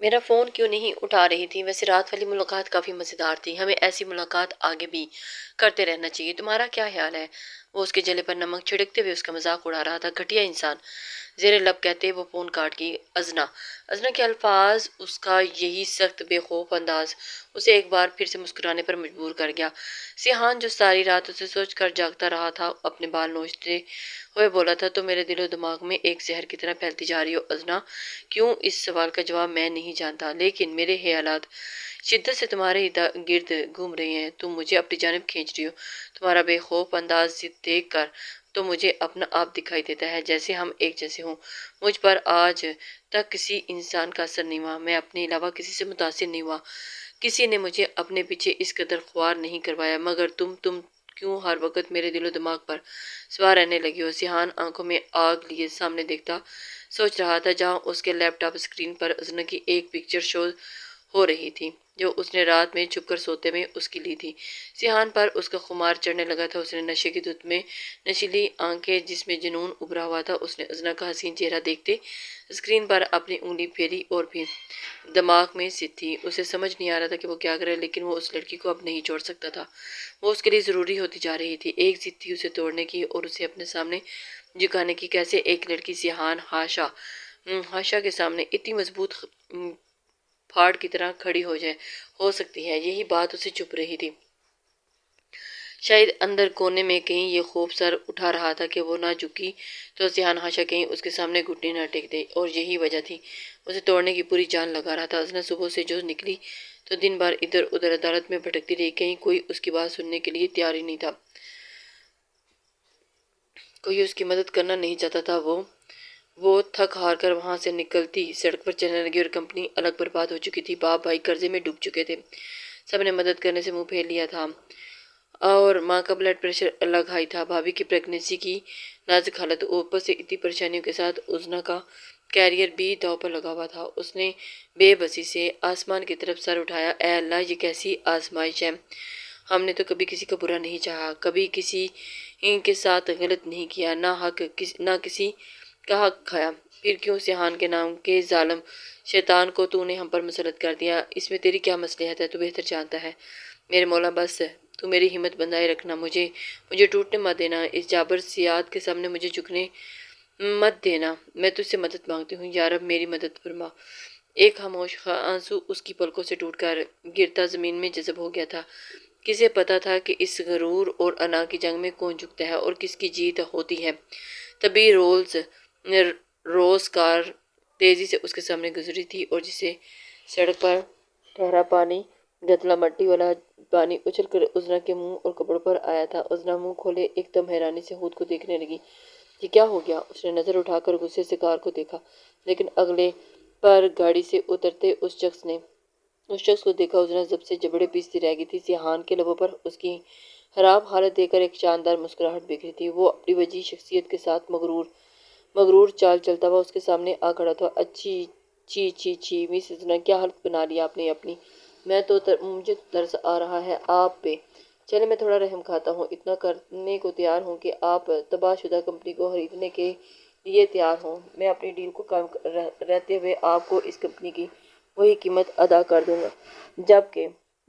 میرا فون کیوں نہیں اٹھا رہی تھی؟ ویسے رات والی ملاقات کافی مزیدار تھی، ہمیں ایسی ملاقات آگے بھی کرتے رہنا چاہیے۔ تمہارا کیا خیال ہے؟ وہ اس کے جلے پر نمک چھڑکتے ہوئے اس کا مذاق اڑا رہا تھا۔ گھٹیا انسان، زیر لب کہتے وہ فون کاٹ گئی۔ ازنا ازنا کے الفاظ، اس کا یہی سخت بے خوف انداز اسے ایک بار پھر سے مسکرانے پر مجبور کر گیا۔ سیحان جو ساری رات اسے سوچ کر جاگتا رہا تھا، اپنے بال نوچتے ہوئے بولا تھا، تو میرے دل و دماغ میں ایک زہر کی طرح پھیلتی جا رہی ہو ازنا۔ کیوں؟ اس سوال کا جواب میں نہیں جانتا، لیکن میرے خیالات شدت سے تمہارے گرد گھوم رہے ہیں۔ تم مجھے اپنی جانب کھینچ رہی ہو۔ تمہارا بے خوف انداز دیکھ کر تو مجھے اپنا آپ دکھائی دیتا ہے، جیسے ہم ایک جیسے ہوں۔ مجھ پر آج تک کسی انسان کا اثر نہیں ہوا، میں اپنے علاوہ کسی سے متاثر نہیں ہوا، کسی نے مجھے اپنے پیچھے اس قدر خوار نہیں کروایا، مگر تم کیوں ہر وقت میرے دل و دماغ پر سوار رہنے لگی ہو؟ سیحان آنکھوں میں آگ لیے سامنے دیکھتا سوچ رہا تھا، جہاں اس کے لیپ ٹاپ اسکرین پر ازنا کی ایک پکچر شو ہو رہی تھی، جو اس نے رات میں چھپ کر سوتے میں اس کی لی تھی۔ سیحان پر اس کا خمار چڑھنے لگا تھا۔ اس نے نشے کی دھت میں نشیلی آنکھیں جس میں جنون ابھرا ہوا تھا، اس نے ازنا کا حسین چہرہ دیکھتے اسکرین پر اپنی انگلی پھیری اور پھر دماغ میں ست تھی۔ اسے سمجھ نہیں آ رہا تھا کہ وہ کیا کرے، لیکن وہ اس لڑکی کو اب نہیں چھوڑ سکتا تھا۔ وہ اس کے لیے ضروری ہوتی جا رہی تھی۔ ایک ضد تھی اسے توڑنے کی اور اسے اپنے سامنے جھکانے کی۔ کیسے ایک لڑکی سیحان ہاشا کے سامنے اتنی مضبوط پھاڑ کی طرح کھڑی ہو سکتی ہے؟ یہی بات اسے چپ رہی تھی۔ شاید اندر کونے میں کہیں یہ خوف سر اٹھا رہا تھا کہ وہ نہ جھکی تو سیحان ہاشا کہیں اس کے سامنے گھٹنے نہ ٹیک دے، اور یہی وجہ تھی اسے توڑنے کی پوری جان لگا رہا تھا۔ ازنا صبح سے جو نکلی تو دن بھر ادھر ادھر عدالت میں بھٹکتی رہی، کہیں کوئی اس کی بات سننے کے لیے تیار ہی نہیں تھا، کوئی اس کی مدد کرنا نہیں چاہتا تھا۔ وہ تھک ہار کر وہاں سے نکلتی سڑک پر چلنے لگی، اور کمپنی الگ برباد ہو چکی تھی۔ باپ بھائی قرضے میں ڈوب چکے تھے، سب نے مدد کرنے سے منہ پھیر لیا تھا، اور ماں کا بلڈ پریشر الگ ہائی تھا، بھابھی کی پریگنینسی کی نازک حالت، اوپر سے اتنی پریشانیوں کے ساتھ ازنا کا کیریئر بھی داؤ پر لگا ہوا تھا۔ اس نے بے بسی سے آسمان کی طرف سر اٹھایا۔ اے اللہ، یہ کیسی آزمائش ہے! ہم نے تو کبھی کسی کا برا نہیں چاہا، کبھی کسی کے ساتھ غلط نہیں کیا، نہ کسی کا حق کھایا، پھر کیوں سیحان کے نام کے ظالم شیطان کو تو نے ہم پر مسلط کر دیا؟ اس میں تیری کیا مصلحت ہے؟ تو بہتر جانتا ہے میرے مولا۔ بس تو میری ہمت بندھائے رکھنا، مجھے ٹوٹنے مت دینا، اس جابر سیاد کے سامنے مجھے جھکنے مت دینا۔ میں تجھ سے مدد مانگتی ہوں، یا رب میری مدد فرما۔ ایک خاموش آنسو اس کی پلکوں سے ٹوٹ کر گرتا زمین میں جذب ہو گیا تھا۔ کسے پتا تھا کہ اس غرور اور انا کی جنگ میں کون جھکتا ہے اور کس کی جیت ہوتی ہے؟ تبھی روز کار تیزی سے اس کے سامنے گزری تھی، اور جسے سڑک پر ٹھہرا پانی، گدلا مٹی والا پانی اچھل کر ازنا کے منہ اور کپڑوں پر آیا تھا۔ ازنا منہ کھولے ایک دم حیرانی سے خود کو دیکھنے لگی۔ یہ کیا ہو گیا؟ اس نے نظر اٹھا کر غصے سے کار کو دیکھا، لیکن اگلے پر گاڑی سے اترتے اس شخص کو دیکھا۔ ازنا زب سے جبڑے پیستی رہ گئی تھی۔ سیحان کے لبوں پر اس کی خراب حالت دیکھ کر ایک شاندار مسکراہٹ بکھری تھی۔ وہ اپنی وجیح شخصیت کے ساتھ مغرور چال چلتا ہوا اس کے سامنے آ کھڑا تھا۔ اچھی چی چی چی مس ازنا، کیا حالت بنا لیا آپ نے اپنی! مجھے تو ترس آ رہا ہے آپ پہ۔ چلے میں تھوڑا رحم کھاتا ہوں، اتنا کرنے کو تیار ہوں کہ آپ تباہ شدہ کمپنی کو خریدنے کے لیے تیار ہوں۔ میں اپنی ڈیل کو قائم رہتے ہوئے آپ کو اس کمپنی کی وہی قیمت ادا کر دوں گا،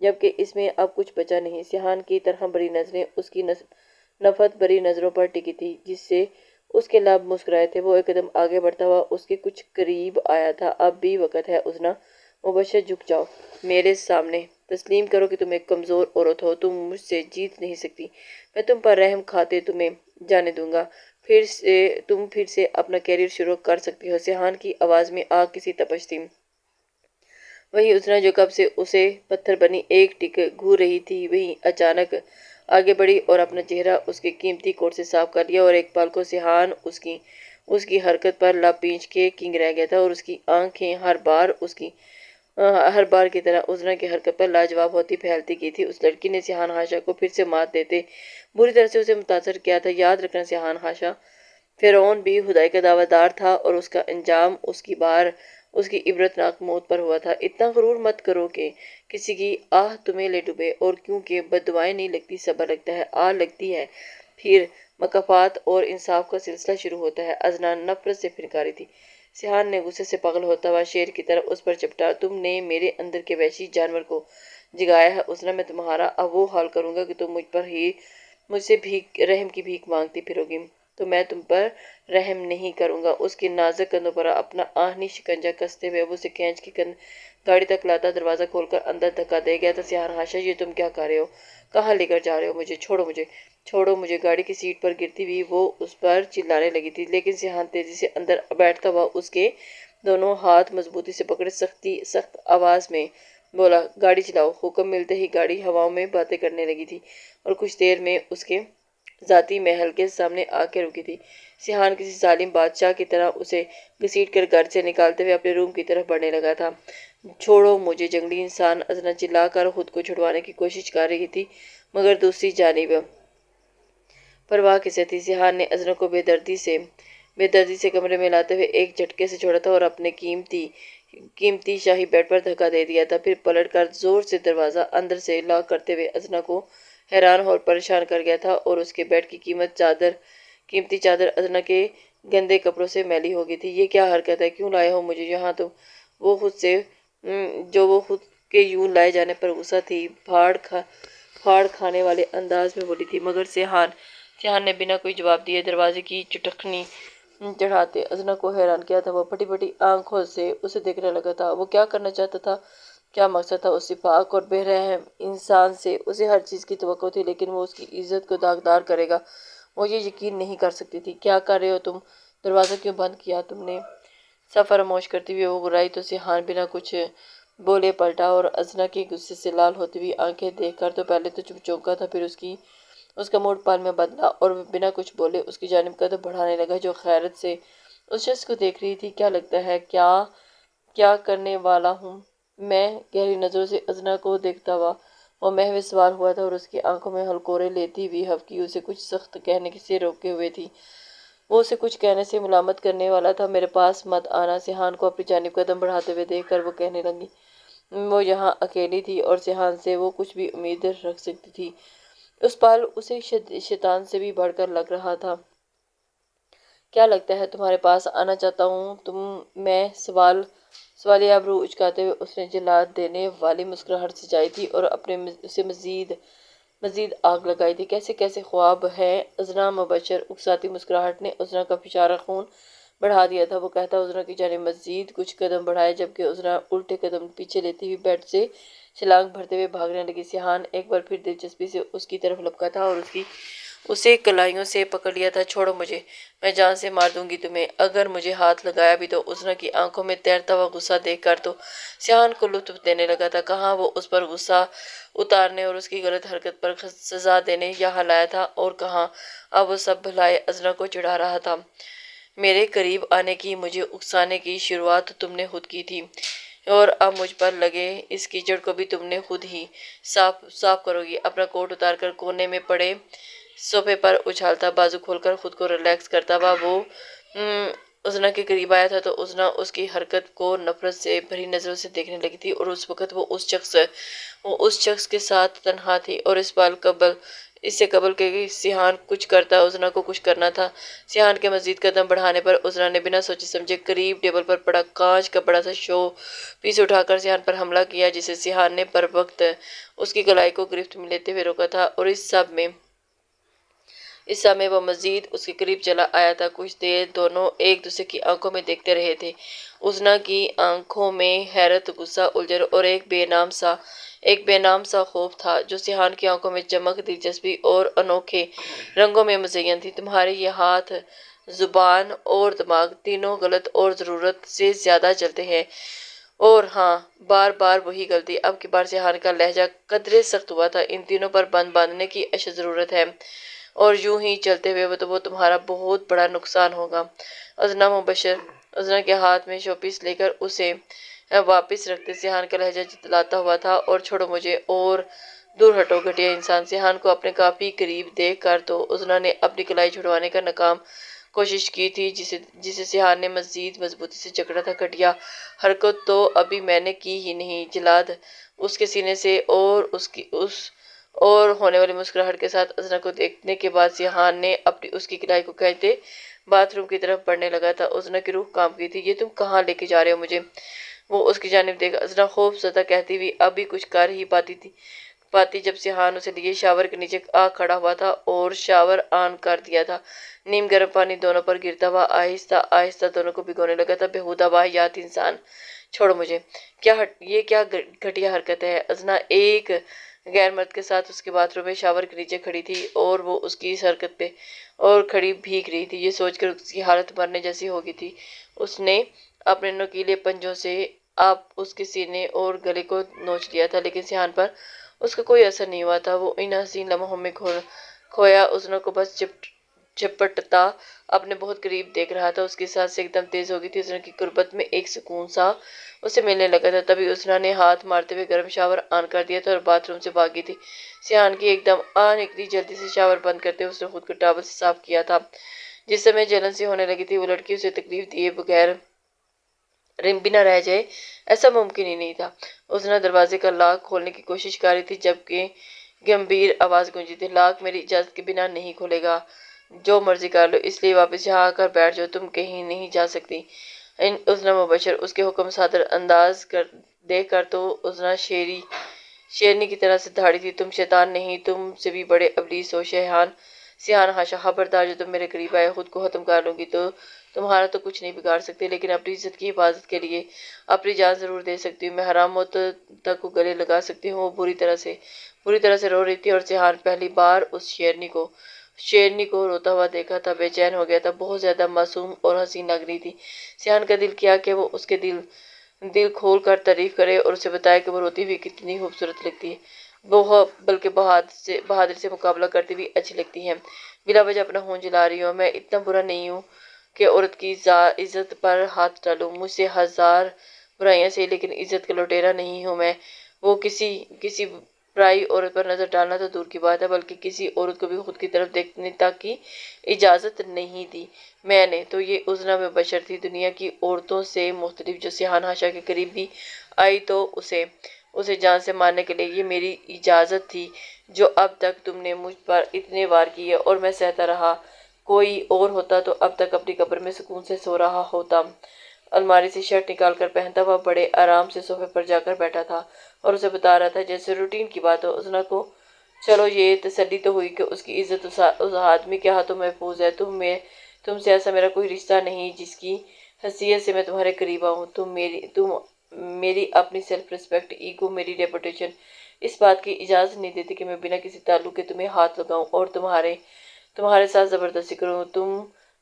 جبکہ اس میں اب کچھ بچا نہیں۔ سیحان کی طرح بڑی نظریں اس کی نفرت بری نظروں پر ٹکی تھی، جس سے اس کے لب مسکرائے تھے۔ وہ ایک قدم آگے بڑھتا ہوا اس کے کچھ قریب آیا تھا۔ اب بھی وقت ہے ازنا مبشر، جھک جاؤ میرے سامنے، تسلیم کرو کہ تم ایک کمزور عورت ہو، تم مجھ سے جیت نہیں سکتی، میں تم پر رحم کھاتے تمہیں جانے دوں گا، تم پھر سے اپنا کیریئر شروع کر سکتی ہو۔ سیحان کی آواز میں آگ کی سی تپش تھی۔ وہی ازنا جو کب سے اسے پتھر بنی ایک ٹک گھور رہی تھی، وہی اچانک آگے بڑھی اور اپنا چہرہ اس کے قیمتی کوٹ سے صاف کر لیا، اور ایک پل کو سیحان اس کی حرکت پر لب پیچ کے کنگ رہ گیا تھا، اور اس کی آنکھیں ہر بار کی طرح ازنا کی حرکت پر لاجواب ہوتی پھیلتی گئی تھی۔ اس لڑکی نے سیحان ہاشا کو پھر سے مات دیتے بری طرح سے اسے متاثر کیا تھا۔ یاد رکھنا، سیحان ہاشا فرعون بھی خدائی کا دعویدار تھا، اور اس کا انجام اس کی عبرتناک موت پر ہوا تھا۔ اتنا غرور مت کرو کہ کسی کی آہ تمہیں لے ڈوبے، اور کیونکہ بد دعائیں نہیں لگتی، صبر لگتا ہے، آہ لگتی ہے، پھر مکافات اور انصاف کا سلسلہ شروع ہوتا ہے۔ ازنا نفرت سے پھنکاری تھی۔ سیحان نے غصے سے پاگل ہوتا ہوا شیر کی طرح اس پر چپٹا۔ تم نے میرے اندر کے وحشی جانور کو جگایا ہے عذرا، میں تمہارا اب وہ حال کروں گا کہ تم مجھ سے رحم کی بھیک مانگتی پھرو گی، تو میں تم پر رحم نہیں کروں گا۔ اس کے نازک کندھوں پر اپنا آہنی شکنجہ کستے ہوئے اب اسے کھینچ کے گاڑی تک لاتا دروازہ کھول کر اندر دھکا دے گیا تھا۔ سیحان ہاشا، یہ تم کیا کر رہے ہو؟ کہاں لے کر جا رہے ہو مجھے؟ چھوڑو مجھے۔ گاڑی کی سیٹ پر گرتی ہوئی وہ اس پر چلانے لگی تھی، لیکن سیحان تیزی سے اندر بیٹھتا ہوا اس کے دونوں ہاتھ مضبوطی سے پکڑے سخت آواز میں بولا، گاڑی چلاؤ۔ حکم ملتے ہی گاڑی ہواؤں میں باتیں کرنے لگی تھی اور کچھ دیر میں اس کے ذاتی محل کے سامنے آ کے رکی تھی۔ سیحان کسی ظالم بادشاہ کی طرح اسے گھسیٹ کر گھر سے نکالتے ہوئے اپنے روم کی طرف بڑھنے لگا تھا۔ چھوڑو مجھے جنگلی انسان، ازنا چلا کر خود کو چھڑوانے کی کوشش کر رہی تھی، مگر دوسری جانب پرواہ کسے تھی؟ سیحان نے ازنا کو بے دردی سے کمرے میں لاتے ہوئے ایک جھٹکے سے چھوڑا تھا اور اپنے قیمتی شاہی بیڈ پر دھکا دے دیا تھا، پھر پلٹ کر زور سے دروازہ اندر سے لاک کرتے ہوئے ازنا کو حیران اور پریشان کر گیا تھا، اور اس کے بیڈ کی قیمتی چادر ازنا کے گندے کپڑوں سے میلی ہو گئی تھی۔ یہ کیا حرکت ہے؟ کیوں لائے ہو مجھے یہاں تم؟ وہ خود کے یوں لائے جانے پر غصہ تھی، پھاڑ کھانے والے انداز میں بولی تھی، مگر سیحان نے بنا کوئی جواب دیے دروازے کی چٹکنی چڑھاتے ازنا کو حیران کیا تھا۔ وہ پھٹی پھٹی آنکھوں سے اسے دیکھنے لگا تھا۔ وہ کیا کرنا چاہتا تھا؟ کیا مقصد تھا؟ اس پاک اور بے رحم انسان سے اسے ہر چیز کی توقع تھی، لیکن وہ اس کی عزت کو داغدار کرے گا وہ یہ یقین نہیں کر سکتی تھی۔ کیا کر رہے ہو تم؟ دروازہ کیوں بند کیا تم نے؟ سب فراموش کرتی ہوئی وہ گرائی تو سیحان بنا کچھ بولے پلٹا، اور ازنا کی غصے سے لال ہوتی ہوئی آنکھیں دیکھ کر تو پہلے تو چونکا تھا، پھر اس کا موڈ پال میں بدلا اور بنا کچھ بولے اس کی جانب قدم بڑھانے لگا جو خیرت سے اس شخص کو دیکھ رہی تھی۔ کیا لگتا ہے کیا کرنے والا ہوں میں؟ گہری نظروں سے ازنا کو دیکھتا ہوا وہ محو سوار ہوا تھا، اور اس کی آنکھوں میں ہلکورے لیتی ہوئی ہفکی اسے کچھ سخت کہنے سے روکے ہوئے تھی۔ وہ اسے کچھ کہنے سے ملامت کرنے والا تھا۔ میرے پاس مت آنا۔ سیحان کو اپنی جانب قدم بڑھاتے ہوئے دیکھ کر وہ کہنے لگی۔ وہ یہاں اکیلی تھی اور سیحان سے وہ کچھ بھی امید رکھ سکتی تھی، اس پل اسے شیطان سے بھی بڑھ کر لگ رہا تھا۔ کیا لگتا ہے تمہارے پاس آنا چاہتا ہوں میں؟ سوالیہ ابرو اچکاتے ہوئے اس نے جلاد دینے والی مسکراہٹ سجائی تھی اور اپنے اسے مزید آگ لگائی تھی۔ کیسے خواب ہے؟ ازنا مبشر اکساتی مسکراہٹ نے ازنا کا فشارہ خون بڑھا دیا تھا۔ وہ کہتا ازنا کی جانب مزید کچھ قدم بڑھائے، جبکہ ازنا الٹے قدم پیچھے لیتی ہوئی بیڈ سے چھلانگ بھرتے ہوئے بھاگنے لگی۔ سیحان ایک بار پھر دلچسپی سے اس کی طرف لپکا تھا اور اسے کلائیوں سے پکڑ لیا تھا۔ چھوڑو مجھے، میں جان سے مار دوں گی تمہیں اگر مجھے ہاتھ لگایا بھی تو۔ ازنا کی آنکھوں میں تیرتا ہوا غصہ دیکھ کر تو سیحان کو لطف دینے لگا تھا۔ کہاں وہ اس پر غصہ اتارنے اور اس کی غلط حرکت پر سزا دینے یہاں لایا تھا، اور کہاں اب وہ سب بھلائے ازنا کو چڑھا رہا تھا۔ میرے قریب آنے کی، مجھے اکسانے کی شروعات تم نے خود کی تھی، اور اب مجھ پر لگے اس کیچڑ کو بھی تم نے خود ہی صاف کرو گی۔ اپنا کوٹ اتار کر کونے میں پڑے صوفے پر اچھالتا بازو کھول کر خود کو ریلیکس کرتا ہوا وہ ازنا کے قریب آیا تھا، تو ازنا اس کی حرکت کو نفرت سے بھری نظروں سے دیکھنے لگی تھی، اور اس وقت وہ اس شخص کے ساتھ تنہا تھی، اور اس سے قبل کہ سیحان کچھ کرتا ازنا کو کچھ کرنا تھا۔ سیحان کے مزید قدم بڑھانے پر ازنا نے بنا سوچے سمجھے قریب ٹیبل پر پڑا کانچ کا بڑا سا شو پیس اٹھا کر سیحان پر حملہ کیا، جسے سیحان نے بر وقت اس کی کلائی کو گرفت میں لیتے ہوئے روکا تھا، اور اس سب میں وہ مزید اس کے قریب چلا آیا تھا۔ کچھ دیر دونوں ایک دوسرے کی آنکھوں میں دیکھتے رہے تھے۔ ازنا کی آنکھوں میں حیرت، غصہ، الجھن اور ایک بے نام سا خوف تھا، جو سیحان کی آنکھوں میں چمک، دلچسپی اور انوکھے رنگوں میں مزین تھی۔ تمہارے یہ ہاتھ، زبان اور دماغ تینوں غلط اور ضرورت سے زیادہ چلتے ہیں، اور ہاں، بار بار وہی غلطی۔ اب کی بار سیحان کا لہجہ قدرے سخت ہوا تھا۔ ان تینوں پر بند باندھنے کی اشد ضرورت ہے، اور یوں ہی چلتے ہوئے تو وہ تمہارا بہت بڑا نقصان ہوگا۔ ازنا مبشر ازنا کے ہاتھ میں شو پیس لے کر اسے واپس رکھتے سیحان کا لہجہ جتلاتا ہوا تھا، اور چھوڑو مجھے اور دور ہٹو گھٹیا انسان۔ سیحان کو اپنے کافی قریب دیکھ کر تو ازنا نے اپنی کلائی چھڑوانے کا ناکام کوشش کی تھی، جسے سیحان نے مزید مضبوطی سے جکڑا تھا۔ گھٹیا حرکت تو ابھی میں نے کی ہی نہیں۔ جلاد اس کے سینے سے اور ہونے والی مسکراہٹ کے ساتھ ازنا کو دیکھنے کے بعد سیحان نے اس کی کلائی کو کھینچتے باتھ روم کی طرف بڑھنے لگا تھا۔ ازنا کی روح کانپ گئی تھی۔ یہ تم کہاں لے کے جا رہے ہو مجھے؟ وہ اس کی جانب دیکھا۔ ازنا خوف زدہ کہتی ہوئی اب بھی کچھ کر ہی پاتی جب سیحان اسے لیے شاور کے نیچے آ کھڑا ہوا تھا اور شاور آن کر دیا تھا۔ نیم گرم پانی دونوں پر گرتا ہوا آہستہ آہستہ دونوں کو بھگونے لگا تھا۔ بےہودہ واہیات انسان، چھوڑو مجھے۔ یہ کیا گھٹیا حرکت ہے؟ ازنا ایک غیر مرد کے ساتھ اس کے باتھ روم میں شاور کے نیچے کھڑی تھی اور وہ اس کی اس حرکت پہ اور کھڑی بھیگ رہی تھی۔ یہ سوچ کر اس کی حالت مرنے جیسی ہو گئی تھی۔ اس نے اپنے نوکیلے پنجوں سے اس کے سینے اور گلے کو نوچ لیا تھا، لیکن سیحان پر اس کا کوئی اثر نہیں ہوا تھا۔ وہ ان حسین لمحوں میں کھویا ازنا کو بس جھپٹتا اپنے بہت قریب دیکھ رہا تھا۔ اس کی سانسیں ایک دم تیز ہو گئی تھی۔ ازنا کی قربت میں ایک سکون سا اسے ملنے لگا تھا۔ تبھی ازنا نے ہاتھ مارتے ہوئے گرم شاور آن کر دیا تھا اور باتھ روم سے بھاگی تھی۔ سیحان کی ایک دم آ نکلی۔ جلدی سے شاور بند کرتے ہوئے اس نے خود کو ٹاول سے صاف کیا تھا۔ جس سمے جلن سی ہونے لگی تھی، وہ لڑکی اسے تکلیف دیے بغیر بنا رہ جائے ایسا ممکن ہی نہیں تھا۔ ازنا دروازے کا لاک کھولنے کی کوشش کر رہی تھی جبکہ گمبھیر آواز گونجی تھی، لاک میری اجازت کے بنا نہیں کھلے گا، جو مرضی کر لو، اس لیے واپس یہاں آ کر بیٹھ جاؤ، تم کہیں نہیں جا سکتی۔ ازنا مبشر اس کے حکم صادر انداز دیکھ کر تو ازنا شیرنی کی طرح سے دھاڑی تھی۔ تم شیطان نہیں، تم سے بھی بڑے ابلیس ہو سیحان ہاشا، خبردار، جو تم میرے قریب آئے خود کو ختم کر لوں گی تو تمہارا تو کچھ نہیں بگاڑ سکتے، لیکن اپنی عزت کی حفاظت کے لیے اپنی جان ضرور دے سکتی ہوں۔ میں حرام موت تک کو گلے لگا سکتی ہوں۔ وہ بری طرح سے رو رہی تھی اور سیحان پہلی بار اس شیرنی کو روتا ہوا دیکھا تھا بے چین ہو گیا تھا۔ بہت زیادہ معصوم اور حسین لگ رہی تھی۔ سیحان کا دل کیا کہ وہ اس کے دل کھول کر تعریف کرے اور اسے بتائے کہ وہ روتی ہوئی کتنی خوبصورت لگتی ہے، بلکہ بہادر سے مقابلہ کرتی ہوئی اچھی لگتی ہے۔ بلا وجہ اپنا خون جلا رہی ہوں۔ میں اتنا برا نہیں ہوں کہ عورت کی عزت پر ہاتھ ڈالوں، مجھ سے ہزار برائیاں سے، لیکن عزت کا لٹیرا نہیں ہوں میں۔ وہ کسی پرائی عورت پر نظر ڈالنا تو دور کی بات ہے، بلکہ کسی عورت کو بھی خود کی طرف دیکھنے تک کی اجازت نہیں دی میں نے۔ تو یہ ازنا مبشر تھی، دنیا کی عورتوں سے مختلف، جو سیحان ہاشا کے قریب بھی آئی تو اسے جان سے مارنے کے لیے۔ یہ میری اجازت تھی، جو اب تک تم نے مجھ پر اتنے وار کیے اور میں سہتا رہا۔ کوئی اور ہوتا تو اب تک اپنی قبر میں سکون سے سو رہا ہوتا۔ الماری سے شرٹ نکال کر پہنتا ہوا بڑے آرام سے صوفے پر جا کر بیٹھا تھا اور اسے بتا رہا تھا جیسے روٹین کی بات ہو۔ ازنا کو چلو یہ تسلی تو ہوئی کہ اس کی عزت اس آدمی کے ہاتھوں محفوظ ہے۔ تم سے ایسا میرا کوئی رشتہ نہیں جس کی حیثیت سے میں تمہارے قریب آؤں۔ تم میری اپنی سیلف ریسپیکٹ، ایگو، میری ریپوٹیشن اس بات کی اجازت نہیں دیتی کہ میں بنا کسی تعلق کے تمہیں ہاتھ لگاؤں اور تمہارے ساتھ زبردستی کروں۔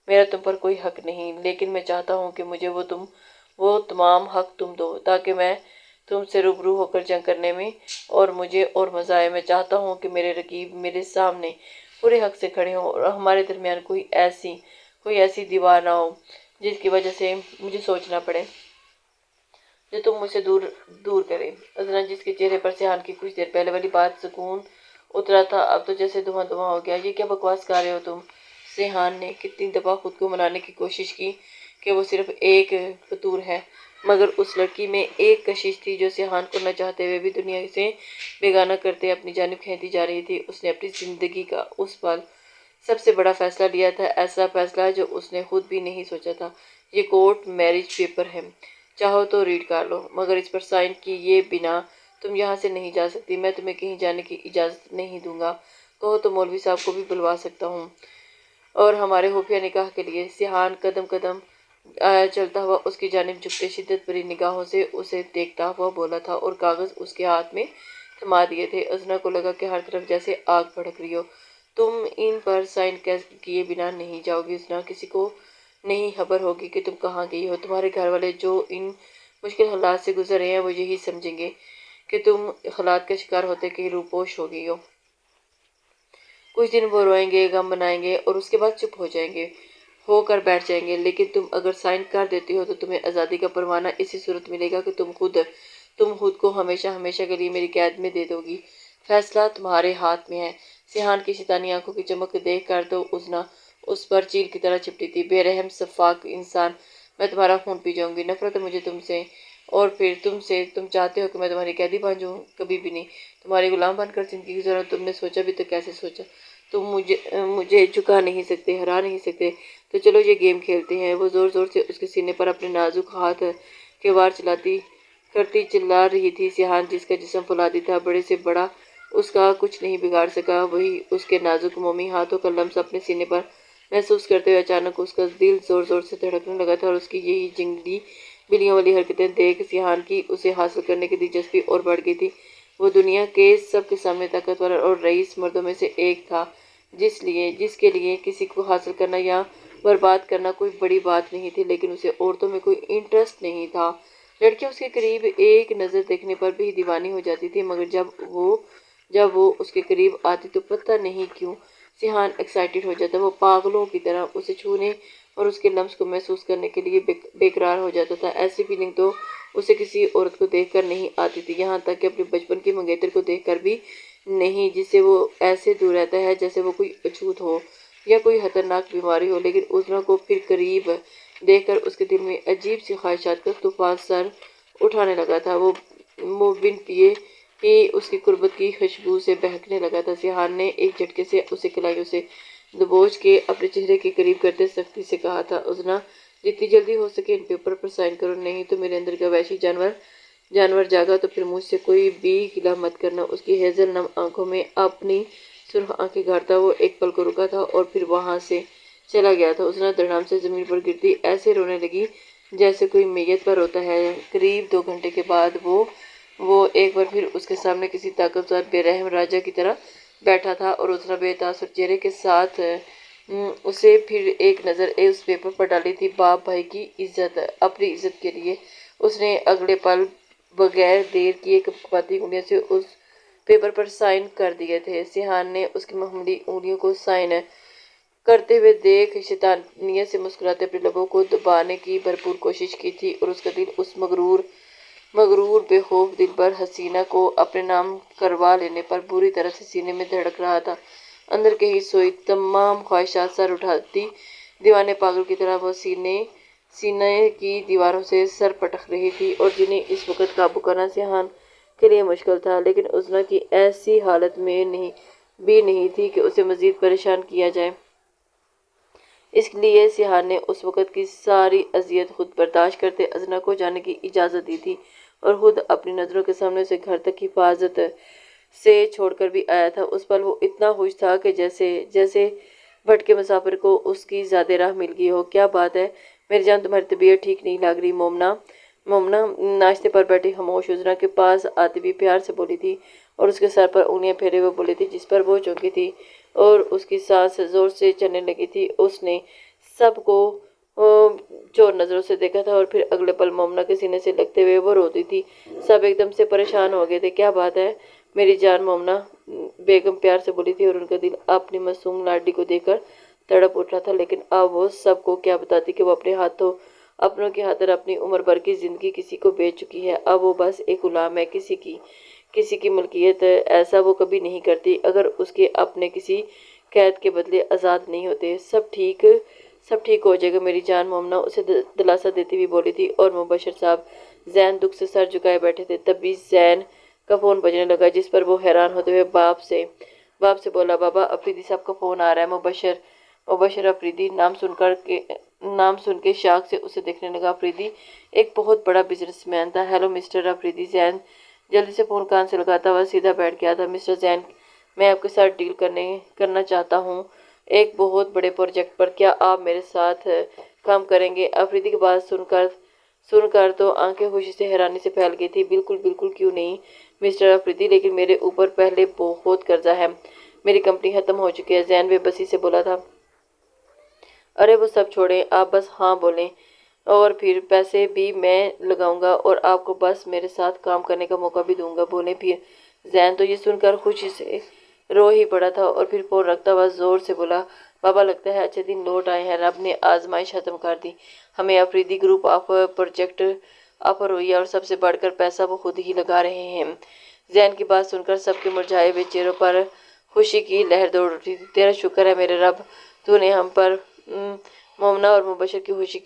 میرا تم پر کوئی حق نہیں، لیکن میں چاہتا ہوں کہ مجھے وہ تمام حق تم دو تاکہ میں تم سے روبرو ہو کر جنگ کرنے میں اور مجھے اور مزہ آئے۔ میں چاہتا ہوں کہ میرے رقیب میرے سامنے پورے حق سے کھڑے ہوں اور ہمارے درمیان کوئی ایسی دیوار نہ ہو جس کی وجہ سے مجھے سوچنا پڑے، جو تم مجھ سے دور کرے۔ ازنا، جس کے چہرے پر سیحان کی کچھ دیر پہلے والی بات سکون اترا تھا، اب تو جیسے دھواں ہو گیا۔ یہ کیا بکواس کر رہے ہو تم؟ سیحان نے کتنی دفعہ خود کو منانے کی کوشش کی کہ وہ صرف ایک فطور ہے، مگر اس لڑکی میں ایک کشش تھی جو سیحان کو نہ چاہتے ہوئے بھی دنیا سے بیگانہ کرتے اپنی جانب کھینچتی جا رہی تھی۔ اس نے اپنی زندگی کا اس پل سب سے بڑا فیصلہ لیا تھا، ایسا فیصلہ جو اس نے خود بھی نہیں سوچا تھا۔ یہ کورٹ میرج پیپر ہے، چاہو تو ریڈ کر لو، مگر اس پر سائن کیے بنا تم یہاں سے نہیں جا سکتی۔ میں تمہیں کہیں جانے کی اجازت نہیں دوں گا، کہو تو مولوی صاحب کو بھی بلوا سکتا ہوں اور ہمارے خفیہ نکاح کے لیے۔ سیحان قدم قدم چلتا ہوا اس کی جانب جھکتے شدت بھری نگاہوں سے اسے دیکھتا ہوا بولا تھا اور کاغذ اس کے ہاتھ میں تھما دیے تھے۔ ازنا کو لگا کہ ہر طرف جیسے آگ بھڑک رہی ہو۔ تم ان پر سائن کیے بنا نہیں جاؤ گی ازنا، کسی کو نہیں خبر ہوگی کہ تم کہاں گئی ہو۔ تمہارے گھر والے جو ان مشکل حالات سے گزر رہے ہیں وہ یہی سمجھیں گے کہ تم حالات کا شکار ہوتے کہیں روپوش ہو گئی ہو۔ کچھ دن وہ روئیں گے، غم منائیں گے اور اس کے بعد چپ ہو کر بیٹھ جائیں گے، لیکن تم اگر سائن کر دیتی ہو تو تمہیں آزادی کا پروانہ اسی صورت ملے گا کہ تم خود کو ہمیشہ ہمیشہ کے لیے میری قید میں دے دو گی۔ فیصلہ تمہارے ہاتھ میں ہے۔ سیحان کی شیطانی آنکھوں کی چمک دیکھ کر تو ازنا اس پر چیل کی طرح چپٹی تھی۔ بے رحم سفاک انسان، میں تمہارا خون پی جاؤں گی۔ نفرت ہے مجھے تم سے اور پھر تم چاہتے ہو کہ میں تمہاری قیدی بن جاؤں؟ کبھی بھی نہیں، تمہاری غلام بن کر زندگی گزاروں۔ تم نے سوچا بھی تو کیسے سوچا؟ تم مجھے جھکا نہیں سکتے، ہرا نہیں سکتے، تو چلو یہ گیم کھیلتے ہیں۔ وہ زور زور سے اس کے سینے پر اپنے نازک ہاتھ کے وار چلاتی کرتی چلا رہی تھی۔ سیحان جس کا جسم فولادی تھا، بڑے سے بڑا اس کا کچھ نہیں بگاڑ سکا، وہی اس کے نازک مومی ہاتھوں کا لمس اپنے سینے پر محسوس کرتے ہوئے اچانک اس کا دل زور زور سے دھڑکنے لگا تھا، اور اس کی یہی جنگلی بلیوں والی حرکتیں دیکھ سیحان کی اسے حاصل کرنے کی دلچسپی اور بڑھ گئی تھی۔ وہ دنیا کے سب کے سامنے طاقتور اور رئیس مردوں میں سے ایک تھا، جس کے لیے کسی کو حاصل کرنا یا برباد کرنا کوئی بڑی بات نہیں تھی، لیکن اسے عورتوں میں کوئی انٹرسٹ نہیں تھا۔ لڑکیاں اس کے قریب ایک نظر دیکھنے پر بھی دیوانی ہو جاتی تھی، مگر جب وہ اس کے قریب آتی تو پتہ نہیں کیوں سیحان ایکسائٹڈ ہو جاتا۔ وہ پاگلوں کی طرح اسے چھونے اور اس کے لمس کو محسوس کرنے کے لیے بے قرار ہو جاتا تھا۔ ایسی فیلنگ تو اسے کسی عورت کو دیکھ کر نہیں آتی تھی، یہاں تک کہ اپنے بچپن کی منگیتر کو دیکھ کر بھی نہیں، جس سے وہ ایسے دور رہتا ہے جیسے وہ کوئی اچھوت ہو یا کوئی خطرناک بیماری ہو۔ لیکن عذرا کو پھر قریب دیکھ کر اس کے دل میں عجیب سی خواہشات کا طوفان سر اٹھانے لگا تھا۔ وہ بن پیے ہی اس کی قربت کی خوشبو سے بہکنے لگا تھا۔ سیحان نے ایک جھٹکے سے اسے کلائیوں سے دبوچ کے اپنے چہرے کے قریب کرتے سختی سے کہا تھا، عذرا جتنی جلدی ہو سکے ان پیپر پر سائن کرو، نہیں تو میرے اندر کا وحشی جانور جاگا تو پھر مجھ سے کوئی بھی گلہ مت کرنا۔ اس کی ہیزل نم آنکھوں میں اپنی سرخ آنکھیں گاڑتا وہ ایک پل کو رکا تھا اور پھر وہاں سے چلا گیا تھا۔ عذرا دھڑام سے زمین پر گرتی ایسے رونے لگی جیسے کوئی میت پر روتا ہے۔ قریب 2 گھنٹے کے بعد وہ ایک بار پھر اس کے سامنے کسی طاقتور بے رحم راجا کی طرح بیٹھا تھا، اور عذرا بے تاثر چہرے کے ساتھ اسے پھر ایک نظر اس پیپر پر ڈالی تھی۔ باپ بھائی کی عزت، اپنی عزت کے لیے اس نے اگلے پل بغیر دیر کیے کپکپاتی انگلیوں سے اس پیپر پر سائن کر دیے تھے۔ سیحان نے اس کی معمولی انگلیوں کو سائن کرتے ہوئے دیکھ شیطانیت سے مسکراتے اپنے لبوں کو دبانے کی بھرپور کوشش کی تھی، اور اس کا دل اس مغرور بے خوف دلبر حسینہ کو اپنے نام کروا لینے پر بری طرح سے سینے میں دھڑک رہا تھا۔ اندر کہیں سوئی تمام خواہشات سر اٹھاتی دیوانے پاگل کی طرح وہ سینے کی دیواروں سے سر پٹک رہی تھی، اور جنہیں اس وقت قابو کرنا سیحان کے لیے مشکل تھا، لیکن عذرا کی ایسی حالت میں بھی نہیں تھی کہ اسے مزید پریشان کیا جائے۔ اس لیے سیحان نے اس وقت کی ساری اذیت خود برداشت کرتے عذرا کو جانے کی اجازت دی تھی، اور خود اپنی نظروں کے سامنے اسے گھر تک حفاظت سے چھوڑ کر بھی آیا تھا۔ اس پل وہ اتنا خوش تھا کہ جیسے بھٹکے مسافر کو اس کی زیادہ راہ مل گئی ہو۔ کیا بات ہے میری جان، تمہاری طبیعت ٹھیک نہیں لگ رہی؟ مومنا ناشتے پر بیٹھی خاموش عذرا کے پاس آتی بھی پیار سے بولی تھی، اور اس کے سر پر انگلیاں پھیرے ہوئے بولی تھی، جس پر وہ چونکی تھی اور اس کی سانس زور سے چلنے لگی تھی۔ اس نے سب کو چور نظروں سے دیکھا تھا، اور پھر اگلے پل مومنا کے سینے سے لگتے ہوئے وہ روتی تھی۔ سب ایک دم سے پریشان ہو گئے تھے۔ کیا بات ہے میری جان، مومنا بیگم پیار سے بولی تھی، اور ان کا دل اپنی معصوم لاڈلی کو دیکھ کر تڑپ اٹھ رہا تھا۔ لیکن اب وہ سب کو کیا بتاتی کہ وہ اپنوں کی خاطر اپنی عمر بھر کی زندگی کسی کو بیچ چکی ہے۔ اب وہ بس ایک غلام ہے، کسی کی ملکیت۔ ایسا وہ کبھی نہیں کرتی اگر اس کے اپنے کسی قید کے بدلے آزاد نہیں ہوتے۔ سب ٹھیک ہو جائے گا میری جان، مومنا اسے دلاسا دیتی ہوئی بولی تھی۔ اور مبشر صاحب زین دکھ سے سر جھکائے بیٹھے تھے۔ تبھی زین کا فون بجنے لگا، جس پر وہ حیران ہوتے ہوئے باپ سے بولا، بابا افریدی صاحب کا فون آ رہا ہے۔ مبشر افریدی نام سن کے شاک سے اسے دیکھنے لگا۔ افریدی ایک بہت بڑا بزنس مین تھا۔ Hello mister Afridi. زین جلدی سے فون کان سے لگاتا ہوا سیدھا بیٹھ گیا تھا۔ مسٹر زین، میں آپ کے ساتھ ڈیل کرنا چاہتا ہوں ایک بہت بڑے پروجیکٹ پر۔ کیا آپ میرے ساتھ کام کریں گے؟ افریدی کی بات سن کر تو آنکھیں خوشی سے حیرانی سے پھیل گئی تھی۔ بالکل کیوں نہیں مسٹر افریدی، لیکن میرے اوپر پہلے بہت قرضہ ہے، میری کمپنی ختم ہو چکی ہے۔ زین بے بسی سے بولا تھا۔ ارے وہ سب چھوڑیں، آپ بس ہاں بولیں اور پھر پیسے بھی میں لگاؤں گا، اور آپ کو بس میرے ساتھ کام کرنے کا موقع بھی دوں گا، بولیں پھر۔ زین تو یہ سن کر خوشی سے رو ہی پڑا تھا، اور پھر فون رکھتا ہوا زور سے بولا، بابا لگتا ہے اچھے دن لوٹ آئے ہیں، رب نے آزمائش ختم کر دی، ہمیں Afridi group of project offer ہوئی ہے، اور سب سے بڑھ کر پیسہ وہ خود ہی لگا رہے ہیں۔ زین کی بات سن کر سب کے مرجھائے ہوئے چہروں پر خوشی کی لہر دوڑ اٹھی تھی۔ تیرا شکر ہے میرے رب، تو نے ہم پر۔ مومنا اور مبشر کی خوشی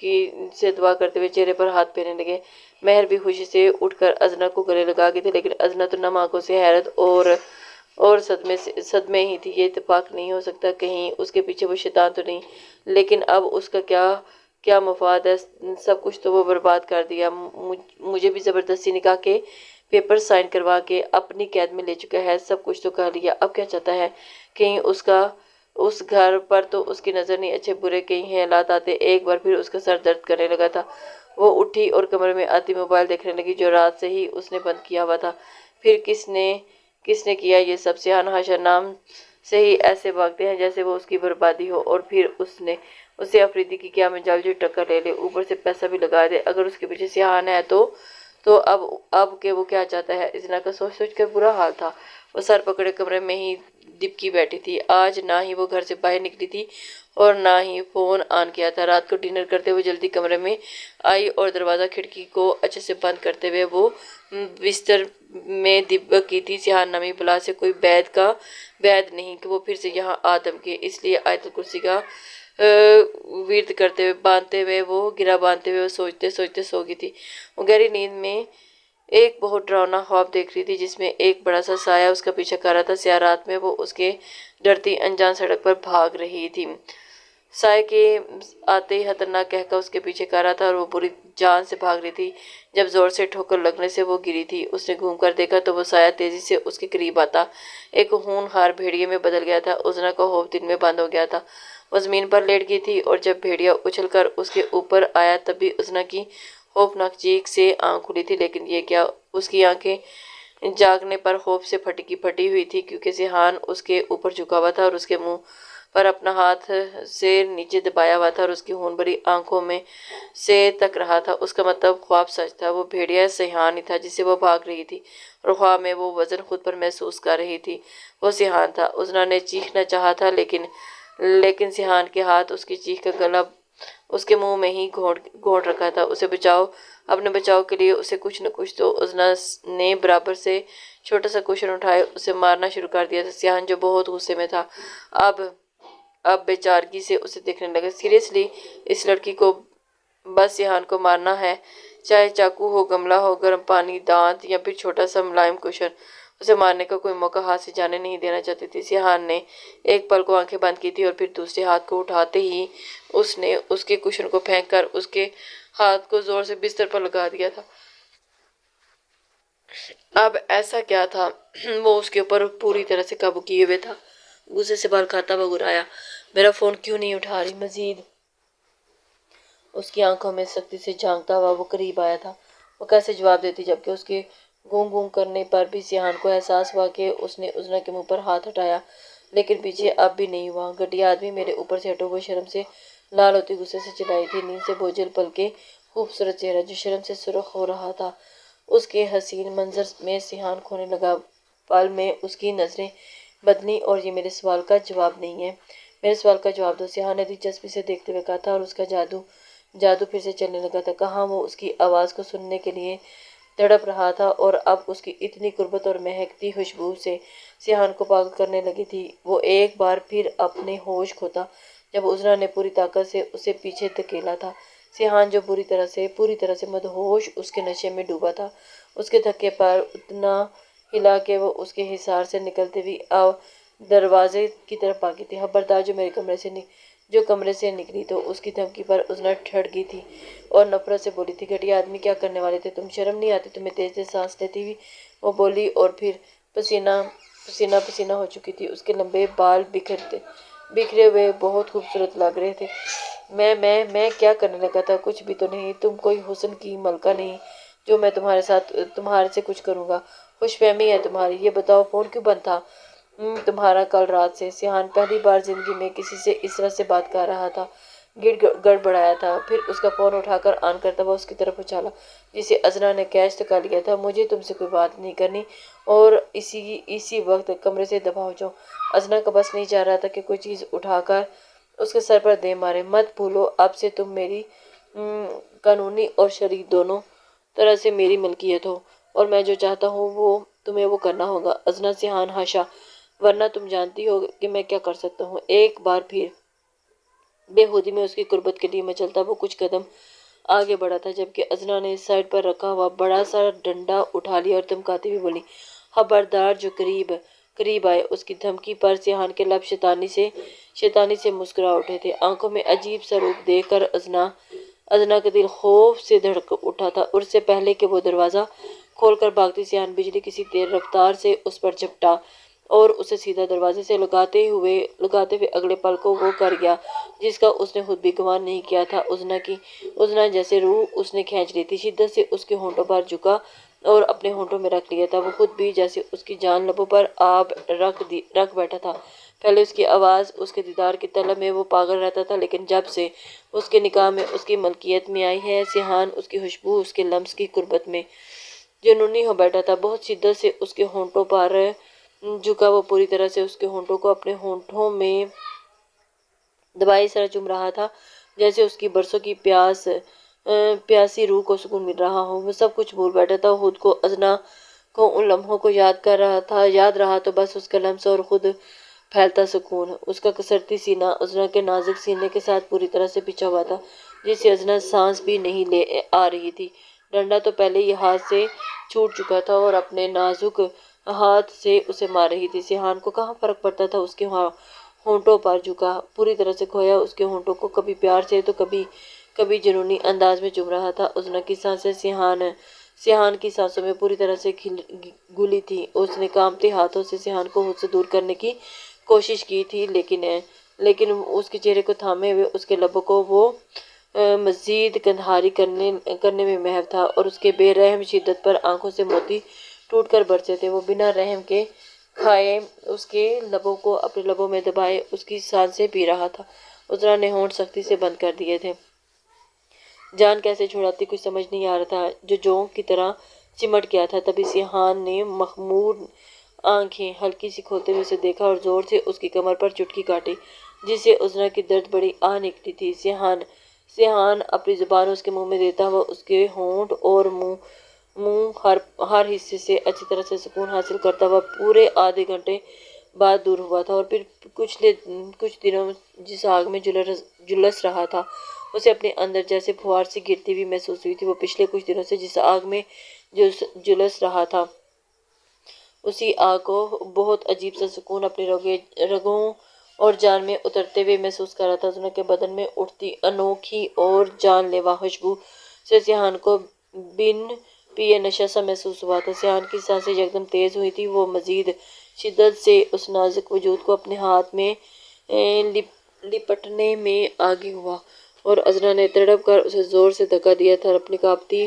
سے دعا کرتے ہوئے چہرے پر ہاتھ پھیرنے لگے۔ مہر بھی خوشی سے اٹھ کر عذرا کو گلے لگا گئی تھی، لیکن عذرا تو نم آنکھوں سے حیرت اور اور صدمے ہی تھی۔ یہ اتفاق نہیں ہو سکتا، کہیں اس کے پیچھے وہ شیطان تو نہیں؟ لیکن اب اس کا کیا مفاد ہے؟ سب کچھ تو وہ برباد کر دیا، مجھے بھی زبردستی نکاح کے پیپر سائن کروا کے اپنی قید میں لے چکا ہے، سب کچھ تو کر لیا، اب کیا چاہتا ہے؟ کہیں اس گھر پر تو اس کی نظر نہیں، اچھے برے کئی خیالات آتے۔ ایک بار پھر اس کا سر درد کرنے لگا تھا۔ وہ اٹھی اور کمرے میں آتی موبائل دیکھنے لگی، جو رات سے ہی اس نے بند کیا ہوا تھا۔ پھر کس نے کیا یہ سب؟ سیاحان ہاشا نام سے ہی ایسے بھاگتے ہیں جیسے وہ اس کی بربادی ہو، اور پھر اسے افریدی کی کیا مجال جو ٹکر لے لے، اوپر سے پیسہ بھی لگا دے۔ اگر اس کے پیچھے سیاحان ہے تو اب کہ وہ کیا چاہتا ہے؟ ازنا کا سوچ سوچ کر برا حال تھا۔ وہ سر پکڑے کمرے میں ہی دبکی بیٹھی تھی۔ آج نہ ہی وہ گھر سے باہر نکلی تھی اور نہ ہی فون آن کیا تھا۔ رات کو ڈنر کرتے ہوئے جلدی کمرے میں آئی اور دروازہ کھڑکی کو اچھے سے بند کرتے ہوئے وہ بستر میں دبکی تھی۔ سیاحان نامی بلا سے کوئی بید نہیں کہ وہ پھر سے یہاں آ دمکے، اس لیے آیت الکرسی کا ورد کرتے ہوئے گرہ باندھتے ہوئے وہ سوچتے سوچتے سو گئی تھی۔ وہ گہری نیند میں ایک بہت ڈراؤنا خواب دیکھ رہی تھی، جس میں ایک بڑا سا سایہ اس کا پیچھا کر رہا تھا۔ سیاہ رات میں وہ اس کے ڈرتی انجان سڑک پر بھاگ رہی تھی۔ سائے کے آتے ہی خطرناک کہکہ اس کے پیچھے کر رہا تھا اور وہ بری جان سے بھاگ رہی تھی۔ جب زور سے ٹھوکر لگنے سے وہ گری تھی، اس نے گھوم کر دیکھا تو وہ سایہ تیزی سے اس کے قریب آتا ایک ہونہار بھیڑیے میں بدل گیا تھا۔ ازنا کا خوف دل میں بند ہو گیا تھا۔ وہ زمین پر لیٹ گئی تھی اور جب بھیڑیا اچھل کر اس کے اوپر آیا تبھی ازنا کی خوفناک چیخ سے آنکھ کھلی تھی، لیکن یہ کیا، اس کی آنکھیں جاگنے پر خوف سے پھٹی ہوئی تھی، کیونکہ سیاحان اس کے اوپر جھکا ہوا تھا اور اس کے منہ پر اپنا ہاتھ سے نیچے دبایا ہوا تھا اور اس کی خون بھری آنکھوں میں سے تک رہا تھا۔ اس کا مطلب خواب سچ تھا، وہ بھیڑیا سیاحان ہی تھا جس سے وہ بھاگ رہی تھی، اور خواب میں وہ وزن خود پر محسوس کر رہی تھی۔ وہ سیاحان تھا۔ ازنا نے چیخنا چاہا تھا، لیکن سیاحان کے ہاتھ اس کی چیخ کا گلا اس کے منہ میں ہی گھونٹ رکھا تھا۔ اپنے بچاؤ کے لیے اسے کچھ نہ کچھ تو ازنا نے برابر سے چھوٹا سا کوشن اٹھائے اسے مارنا شروع کر دیا تھا۔ سیاحان جو بہت غصے میں تھا اب بے چارگی سے اسے دیکھنے لگا۔ سیریسلی اس لڑکی کو بس سیاحان کو مارنا ہے، چاہے چاقو ہو، گملہ ہو، گرم پانی، دانت یا پھر چھوٹا سا ملائم کوشن، اسے مارنے کا کوئی موقع ہاتھ سے جانے نہیں دینا چاہتی تھی۔ سیاحان نے ایک پل کو آنکھیں بند کی تھی اور پھر دوسرے ہاتھ کو اٹھاتے ہی اس نے اس کے کوشن کو پھینک کر اس کے ہاتھ کو زور سے بستر پر لگا دیا تھا۔ اب ایسا کیا تھا؟ وہ اس کے اوپر پوری طرح سے قابو کیے ہوئے تھا۔ غصے سے بال کھاتا ہوا گرایا، میرا فون کیوں نہیں اٹھا رہی؟ مزید اس کی آنکھوں میں سختی سے جھانکتا ہوا وہ قریب آیا تھا۔ وہ کیسے جواب دیتی، جبکہ اس کے گوں گوں کرنے پر بھی سیاحان کو احساس ہوا کہ اس نے ازنا کے منہ پر ہاتھ ہٹایا، لیکن پیچھے اب بھی نہیں ہوا۔ گھٹیا آدمی، میرے اوپر سے ہٹو! وہ شرم سے لال ہوتی غصے سے چلائی تھی۔ نیند سے بوجھل پلکیں، خوبصورت چہرہ جو شرم سے سرخ ہو رہا تھا، اس کے حسین منظر میں سیاحان کھونے لگا۔ پل میں اس کی نظریں بدلیں۔ اور یہ میرے سوال کا جواب نہیں ہے، میرے سوال کا جواب دو! سیاحان نے دلچسپی سے دیکھتے ہوئے کہا تھا، اور اس کا جادو پھر سے چلنے لگا تھا۔ کہاں وہ اس کی آواز کو سننے کے لیے تڑپ رہا تھا، اور اب اس کی اتنی قربت اور مہکتی خوشبو سے سیاحان کو پاگل کرنے لگی تھی۔ وہ ایک بار پھر اپنے ہوش کھوتا جب ازنا نے پوری طاقت سے اسے پیچھے دھکیلا تھا۔ سیاحان جو پوری طرح سے مدہوش اس کے نشے میں ڈوبا تھا، اس کے دھکے پر اتنا ہلا کہ وہ اس کے حصار سے نکلتی ہوئی دروازے کی طرف بھاگی تھی۔ خبردار! جو کمرے سے نکلی تو اس کی دھمکی پر ازنا ٹھڑ گئی تھی اور نفرت سے بولی تھی، گھٹیا آدمی، کیا کرنے والے تھے تم؟ شرم نہیں آتی تمہیں؟ تیز تیز سانس لیتی ہوئی وہ بولی، اور پھر پسینہ ہو چکی تھی۔ اس کے لمبے بال بکھرے ہوئے بہت خوبصورت لگ رہے تھے۔ میں کیا کرنے لگا تھا؟ کچھ بھی تو نہیں، تم کوئی حسن کی ملکہ نہیں جو میں تمہارے سے کچھ کروں گا۔ خوش فہمی ہے تمہاری۔ یہ بتاؤ فون کیوں بند تھا تمہارا کل رات سے؟ سیاحان پہلی بار زندگی میں کسی سے اس طرح سے بات کر رہا تھا، گڑبڑایا تھا، پھر اس کا فون اٹھا کر آن کرتا ہوا اس کی طرف اچھالا جسے ازنا نے کیچ تو کر لیا تھا۔ مجھے تم سے کوئی بات نہیں کرنی، اور اسی وقت کمرے سے دفاع ہو جاؤ۔ ازنا کا بس نہیں چاہ رہا تھا کہ کوئی چیز اٹھا کر اس کے سر پر دے مارے۔ مت بھولو اب سے تم میری قانونی اور شرعی دونوں طرح سے میری ملکیت ہو، اور میں جو چاہتا ہوں تمہیں وہ کرنا ہوگا۔ ازنا سیاحان ہاشا، ورنہ تم جانتی ہو کہ میں کیا کر سکتا ہوں؟ ایک بار پھر بے خودی میں اس کی قربت کے لیے مچلتا وہ کچھ قدم آگے بڑھا تھا، جبکہ ازنا نے سائیڈ پر رکھا ہوا بڑا سا ڈنڈا اٹھا لیا اور دھمکاتی ہوئی بولی، خبردار! جو قریب آئے۔ اس کی دھمکی پر سیحان کے لب شیطانی سے مسکرا اٹھے تھے۔ آنکھوں میں عجیب سا روپ دیکھ کر ازنا کا دل خوف سے دھڑک اٹھا تھا، اور اس سے پہلے کہ وہ دروازہ کھول کر بھاگتی سیحان بجلی کسی تیز رفتار سے اس پر جھپٹا اور اسے سیدھا دروازے سے لگاتے ہوئے اگلے پل کو وہ کر گیا جس کا اس نے خود بھی گمان نہیں کیا تھا۔ ازنا جیسے روح اس نے کھینچ لی تھی، شدت سے اس کے ہونٹوں پر جھکا اور اپنے ہونٹوں میں رکھ لیا تھا۔ وہ خود بھی جیسے اس کی جان لبوں پر آب رکھ بیٹھا تھا۔ پہلے اس کی آواز، اس کے دیدار کی طلب میں وہ پاگل رہتا تھا، لیکن جب سے اس کے نکاح میں اس کی ملکیت میں آئی ہے سیحان، اس کی خوشبو، اس کے لمس کی قربت میں جنونی ہو بیٹھا تھا۔ بہت شدت سے اس کے ہونٹوں پر جھکا، وہ پوری طرح سے اس کے ہونٹوں کو اپنے ہونٹوں میں دبائے اس طرح چوم رہا تھا جیسے اس کی برسوں کی پیاسی روح کو سکون مل رہا ہو۔ وہ سب کچھ بھول بیٹھا تھا، خود کو، ازنا کو، ان لمحوں کو یاد رہا تو بس اس کا لمس اور خود پھیلتا سکون۔ اس کا کسرتی سینہ ازنا کے نازک سینے کے ساتھ پوری طرح سے پچھا ہوا تھا، جس سے ازنا سانس بھی نہیں لے آ رہی تھی۔ ڈنڈا تو پہلے ہی ہاتھ سے چھوٹ چکا تھا اور اپنے نازک ہاتھ سے اسے مار رہی تھی۔ سیحان کو کہاں فرق پڑتا تھا، اس کے ہونٹوں پر جھکا، پوری طرح سے کھویا، اس کے ہونٹوں کو کبھی پیار سے تو کبھی جنونی انداز میں چوم رہا تھا۔ ازنا کی سانسیں سیحان کی سانسوں میں پوری طرح سے گھلی تھی۔ اس نے کانپتے ہاتھوں سے سیحان کو خود سے دور کرنے کی کوشش کی تھی، لیکن اس کے چہرے کو تھامے ہوئے اس کے لبوں کو وہ مزید کندھاری کرنے میں محو تھا، اور اس کے بے رحم شدت پر آنکھوں سے موتی ٹوٹ کر برسے تھے۔ وہ بنا رحم کے کھائے اس کے لبوں کو اپنے لبوں میں دبائے اس کی سانسیں پی رہا تھا۔ ازنا نے ہونٹ سختی سے بند کر دیے تھے۔ جان کیسے چھڑاتی کچھ سمجھ نہیں آ رہا تھا، جو جوں کی طرح چمٹ گیا تھا۔ تبھی سیحان نے مخمور آنکھیں ہلکی سی کھولتے ہوئے اسے دیکھا اور زور سے اس کی کمر پر چٹکی کاٹی، جس سے ازنا کی درد بڑی آہ نکلی تھی۔ سیحان اپنی زبان اس کے منہ میں دیتا ہوا اس کے ہونٹ اور منہ ہر حصے سے اچھی طرح سے سکون حاصل کرتا ہوا پورے آدھے گھنٹے بعد دور ہوا تھا، اور پھر کچھ دنوں جس آگ میں جھلس رہا تھا اسے اپنے اندر جیسے پھوار سی گرتی ہوئی محسوس ہوئی تھی۔ وہ پچھلے کچھ دنوں سے جس آگ میں جھلس رہا تھا اسی آگ کو بہت عجیب سا سکون اپنے رگوں اور جان میں اترتے ہوئے محسوس کر رہا تھا۔ ازنا کے بدن میں اٹھتی انوکھی اور جان لیوا خوشبو سے سیحان کو بن پیے نشہ سا محسوس ہوا تھا۔ سیحان کی سانسیں یکدم تیز ہوئی تھیں، وہ مزید شدت سے اس نازک وجود کو اپنے ہاتھ میں لپٹنے میں آگے ہوا، اور ازنا نے تڑپ کر اسے زور سے دھکا دیا تھا اور اپنی کانپتی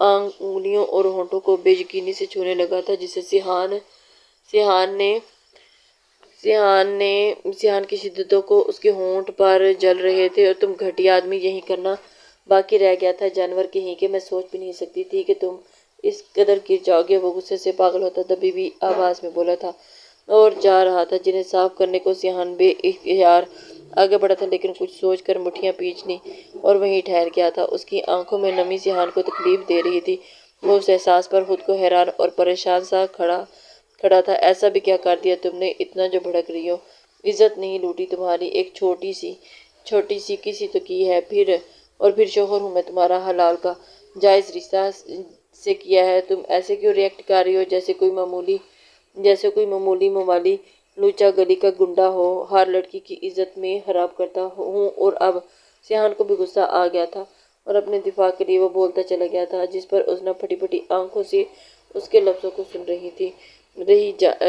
انگلیوں اور ہونٹوں کو بے یقینی سے چھونے لگا تھا، جس سے سیحان کی شدتوں کو اس کے ہونٹ پر جل رہے تھے۔ اور تم گھٹیا آدمی، یہی کرنا باقی رہ گیا تھا، جانور کہیں کے، میں سوچ بھی نہیں سکتی تھی کہ تم اس قدر گر جاؤ گے۔ وہ غصے سے پاگل ہوتا دبی ہوئی آواز میں بولا تھا اور جا رہا تھا۔ جنہیں صاف کرنے کو سیحان بے اختیار آگے بڑھا تھا، لیکن کچھ سوچ کر مٹھیاں پیچھ لیں اور وہیں ٹھہر گیا تھا۔ اس کی آنکھوں میں نمی سیحان کو تکلیف دے رہی تھی۔ وہ اس احساس پر خود کو حیران اور پریشان سا کھڑا تھا۔ ایسا بھی کیا کر دیا تم نے، اتنا جو بھڑک رہی ہو؟ عزت نہیں لوٹی تمہاری؟ ایک چھوٹی سی کسی تو کی ہے، اور پھر شوہر ہوں میں تمہارا، حلال کا جائز رشتہ سے کیا ہے۔ تم ایسے کیوں ری ایکٹ کر رہی ہو جیسے کوئی معمولی موالی لوچا گلی کا گنڈا ہو، ہر لڑکی کی عزت میں خراب کرتا ہوں؟ اور اب سیحان کو بھی غصہ آ گیا تھا اور اپنے دفاع کے لیے وہ بولتا چلا گیا تھا، جس پر ازنا پھٹی پھٹی آنکھوں سے اس کے لفظوں کو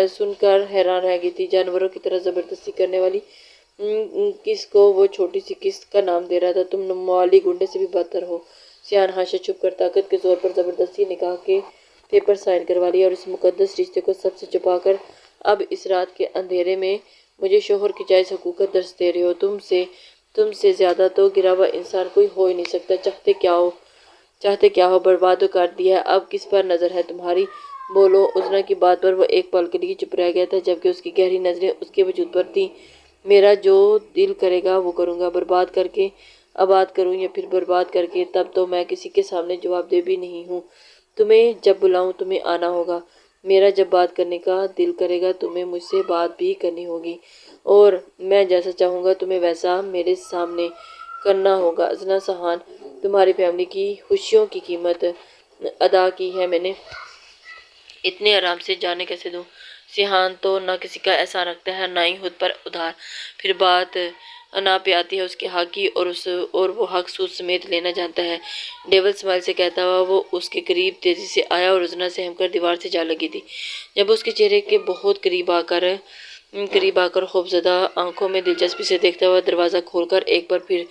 سن کر حیران رہ گئی تھی۔ جانوروں کی طرح زبردستی کرنے والی کس کو وہ چھوٹی سی کس کا نام دے رہا تھا؟ تم موالی گنڈے سے بھی بدتر ہو۔ سیحان ہنسا، چھپ کر طاقت کے زور پر زبردستی نکاح کے پیپر سائن کروا لیے، اور اس مقدس رشتے کو سب سے چھپا کر اب اس رات کے اندھیرے میں مجھے شوہر کی جائز حقوقت درس دے رہے ہو۔ تم سے زیادہ تو گرا ہوا انسان کوئی ہو ہی نہیں سکتا۔ چاہتے کیا ہو؟ برباد تو کر دیا ہے، اب کس پر نظر ہے تمہاری؟ بولو۔ ازنا کی بات پر وہ ایک پل کے لیے چپ رہ گیا تھا، جبکہ اس کی گہری نظریں اس کے وجود پر تھیں۔ میرا جو دل کرے گا وہ کروں گا، برباد کر کے آباد کروں یا پھر برباد کر کے، تب تو میں کسی کے سامنے جواب دہ بھی نہیں ہوں۔ تمہیں جب بلاؤں تمہیں آنا ہوگا، میرا جب بات کرنے کا دل کرے گا تمہیں مجھ سے بات بھی کرنی ہوگی، اور میں جیسا چاہوں گا تمہیں ویسا میرے سامنے کرنا ہوگا۔ ازنا سیحان، تمہاری فیملی کی خوشیوں کی قیمت ادا کی ہے میں نے، اتنے آرام سے جانے کیسے دوں؟ سیحان تو نہ کسی کا احسان رکھتا ہے نہ ہی خود پر ادھار، پھر بات انا پہ آتی ہے اس کے حق کی اور وہ حق سود سمیت لینا جانتا ہے۔ ڈیول اسمائل سے کہتا ہوا وہ اس کے قریب تیزی سے آیا اور ازنا سہم کر دیوار سے جا لگی تھی۔ جب اس کے چہرے کے بہت قریب آ کر خوفزدہ آنکھوں میں دلچسپی سے دیکھتا ہوا دروازہ کھول کر ایک بار پھر